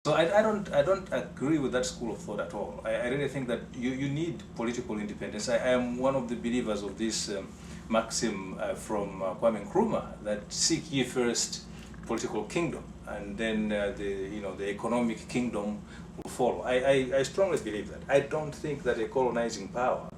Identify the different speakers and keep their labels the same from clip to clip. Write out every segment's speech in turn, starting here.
Speaker 1: So I don't agree with that school of thought at all. I really think that you need political independence. I am one of the believers of this maxim from Kwame Nkrumah, that seek ye first political kingdom, and then the economic kingdom will follow. I strongly believe that. I don't think that a colonizing power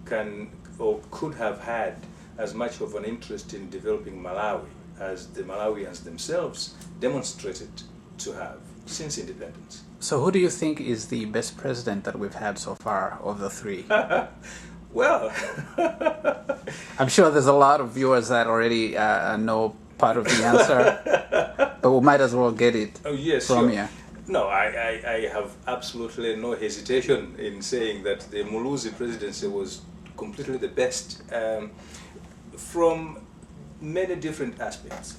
Speaker 1: can or could have had as much of an interest in developing Malawi as the Malawians themselves demonstrated to have since independence.
Speaker 2: So who do you think is the best president that we've had so far of the three?
Speaker 1: Well,
Speaker 2: I'm sure there's a lot of viewers that already know part of the answer, but we might as well get it from you.
Speaker 1: No, I have absolutely no hesitation in saying that the Muluzi presidency was completely the best from many different aspects.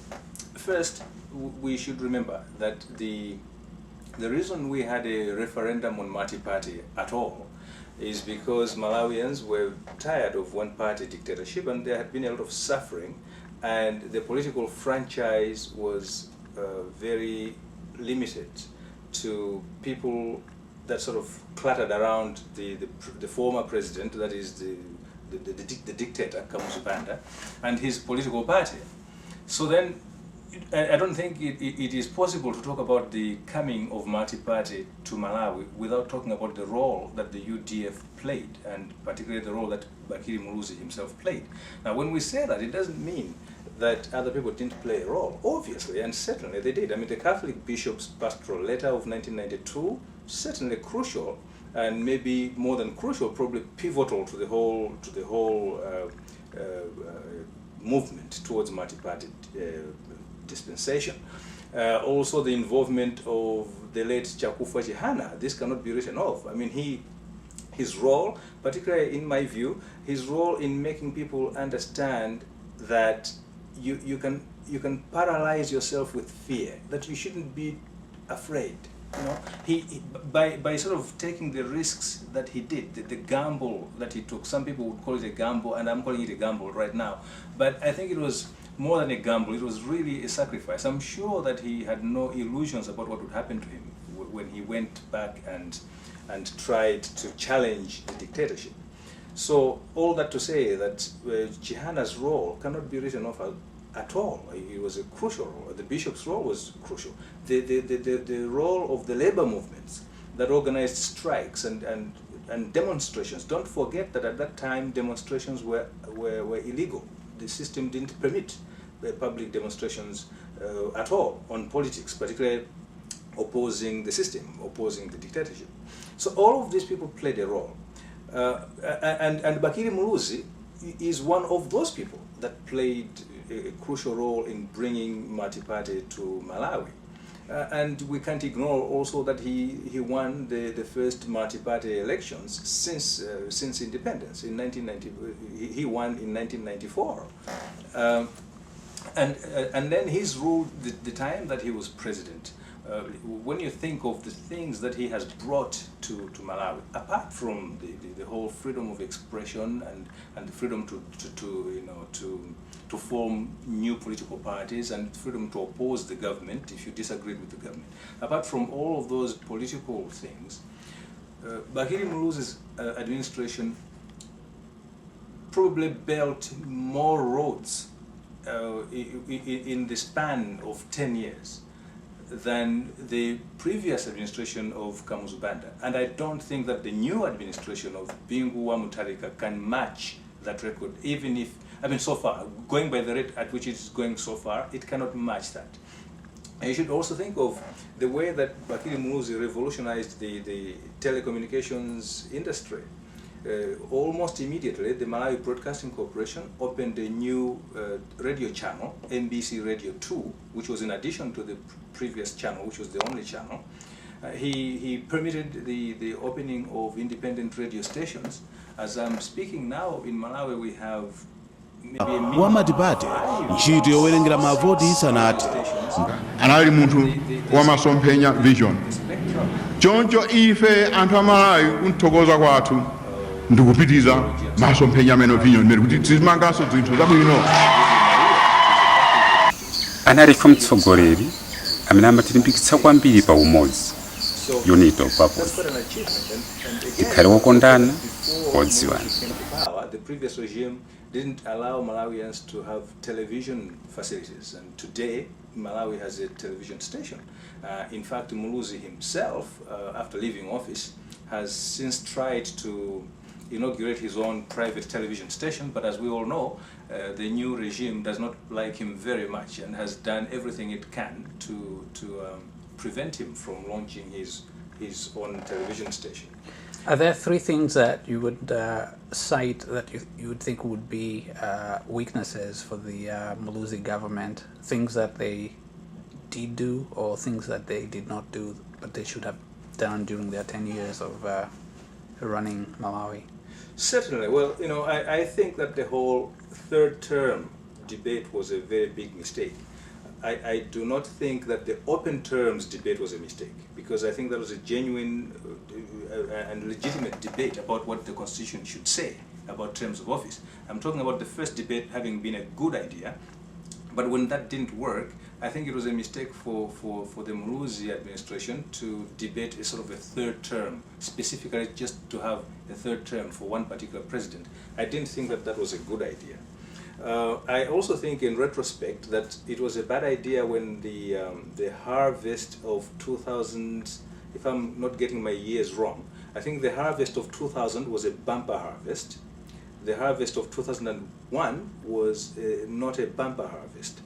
Speaker 1: First, we should remember that the reason we had a referendum on multi-party at all is because Malawians were tired of one-party dictatorship, and there had been a lot of suffering, and the political franchise was very limited to people that sort of cluttered around the former president, that is the dictator Kamuzu Banda, and his political party. So then I don't think it is possible to talk about the coming of multi-party to Malawi without talking about the role that the UDF played, and particularly the role that Bakiri Muluzi himself played. Now, when we say that, it doesn't mean that other people didn't play a role. Obviously, and certainly they did. I mean, the Catholic Bishop's pastoral letter of 1992, certainly crucial, and maybe more than crucial, probably pivotal to the whole movement towards multi-party dispensation. Also the involvement of the late Chakufa Chihana, this cannot be written off. I mean, his role, particularly in my view, his role in making people understand that you can paralyze yourself with fear, that you shouldn't be afraid. You know, he by sort of taking the risks that he did, the gamble that he took. Some people would call it a gamble, and I'm calling it a gamble right now. But I think it was more than a gamble. It was really a sacrifice. I'm sure that he had no illusions about what would happen to him when he went back and tried to challenge the dictatorship. So all that to say that Chihana's role cannot be written off at all. It was a crucial role. The bishop's role was crucial. The role of the labor movements that organized strikes and demonstrations. Don't forget that at that time demonstrations were illegal. The system didn't permit public demonstrations at all on politics, particularly opposing the system, opposing the dictatorship. So all of these people played a role. And Bakiri Muluzi is one of those people that played a crucial role in bringing multi-party to Malawi. And we can't ignore also that he won the first multi-party elections since independence in 1990. He won in 1994, and then he's ruled the time that he was president. When you think of the things that he has brought to Malawi, apart from the whole freedom of expression and the freedom to form new political parties and freedom to oppose the government if you disagreed with the government. Apart from all of those political things, Bakiri Muluzi's administration probably built more roads in the span of 10 years than the previous administration of Kamuzu Banda. And I don't think that the new administration of Bingu wa Mutharika can match that record, even if, I mean, so far, going by the rate at which it's going so far, it cannot match that. And you should also think of the way that Bakiri Muluzi revolutionized the telecommunications industry. Almost immediately, the Malawi Broadcasting Corporation opened a new radio channel, MBC Radio 2, which was in addition to the previous channel, which was the only channel. He permitted the opening of independent radio stations. As I'm speaking now, in Malawi we have maybe a
Speaker 3: wamatipate ntchito yowerengera mavoti isanati
Speaker 4: anali munthu wamasomphenya vision choncho ife anthu amalawi kunthokoza kwathu ndikupitiza masomphenya amene vision imene kuti tizimanganso zinthu zabwino.
Speaker 5: Analiko mtsogoleri amene amatilimbikitsa kwambiri pa umodzi
Speaker 1: So
Speaker 5: unity of
Speaker 1: that's
Speaker 5: purpose.
Speaker 1: quite an achievement. And again,
Speaker 5: Tikhale wokondana
Speaker 1: before
Speaker 5: odziwana.
Speaker 1: Malawi came to power, the previous regime didn't allow Malawians to have television facilities, and today Malawi has a television station. In fact, Muluzi himself, after leaving office, has since tried to inaugurate his own private television station, but as we all know, the new regime does not like him very much and has done everything it can to prevent him from launching his own television station.
Speaker 2: Are there three things that you would cite that you would think would be weaknesses for the Muluzi government? Things that they did do or things that they did not do but they should have done during their 10 years of running Malawi?
Speaker 1: Certainly. Well, I think that the whole third term debate was a very big mistake. I do not think that the open terms debate was a mistake, because I think that was a genuine and legitimate debate about what the Constitution should say about terms of office. I'm talking about the first debate having been a good idea, but when that didn't work, I think it was a mistake for the Muluzi administration to debate a sort of a third term, specifically just to have a third term for one particular president. I didn't think that that was a good idea. I also think in retrospect that it was a bad idea when the harvest of 2000, if I'm not getting my years wrong, I think the harvest of 2000 was a bumper harvest. The harvest of 2001 was not a bumper harvest.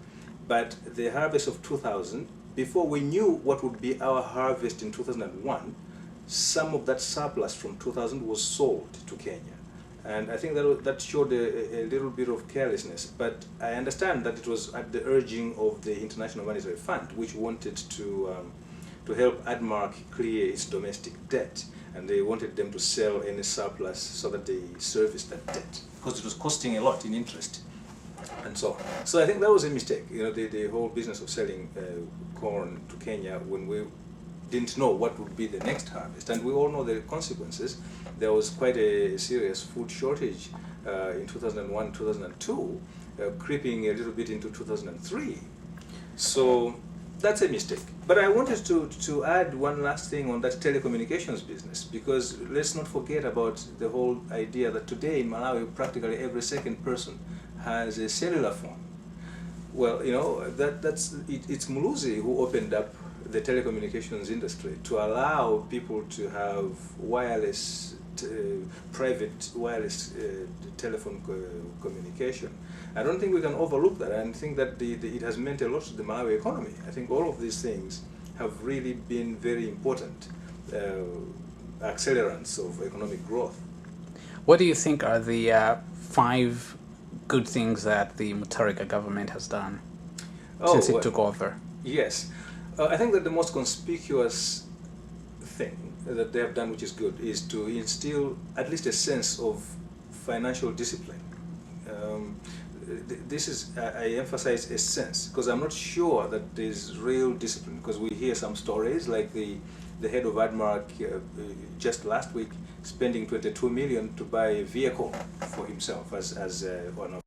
Speaker 1: But the harvest of 2000, before we knew what would be our harvest in 2001, some of that surplus from 2000 was sold to Kenya. And I think that showed a little bit of carelessness. But I understand that it was at the urging of the International Monetary Fund, which wanted to help ADMARC clear its domestic debt. And they wanted them to sell any surplus so that they serviced that debt, because it was costing a lot in interest. And so on. So I think that was a mistake, the whole business of selling corn to Kenya when we didn't know what would be the next harvest. And we all know the consequences. There was quite a serious food shortage in 2001, 2002, creeping a little bit into 2003. So that's a mistake. But I wanted to add one last thing on that telecommunications business, because let's not forget about the whole idea that today in Malawi, practically every second person has a cellular phone. Well, it's Muluzi who opened up the telecommunications industry to allow people to have wireless, private wireless telephone communication. I don't think we can overlook that. I think that it has meant a lot to the Malawi economy. I think all of these things have really been very important accelerants of economic growth.
Speaker 2: What do you think are the 5 good things that the Mutharika government has done since it took over?
Speaker 1: Yes. I think that the most conspicuous thing that they have done, which is good, is to instill at least a sense of financial discipline. This is, I emphasize a sense, because I'm not sure that there's real discipline, because we hear some stories like the head of ADMARC just last week spending 22 million to buy a vehicle for himself as on a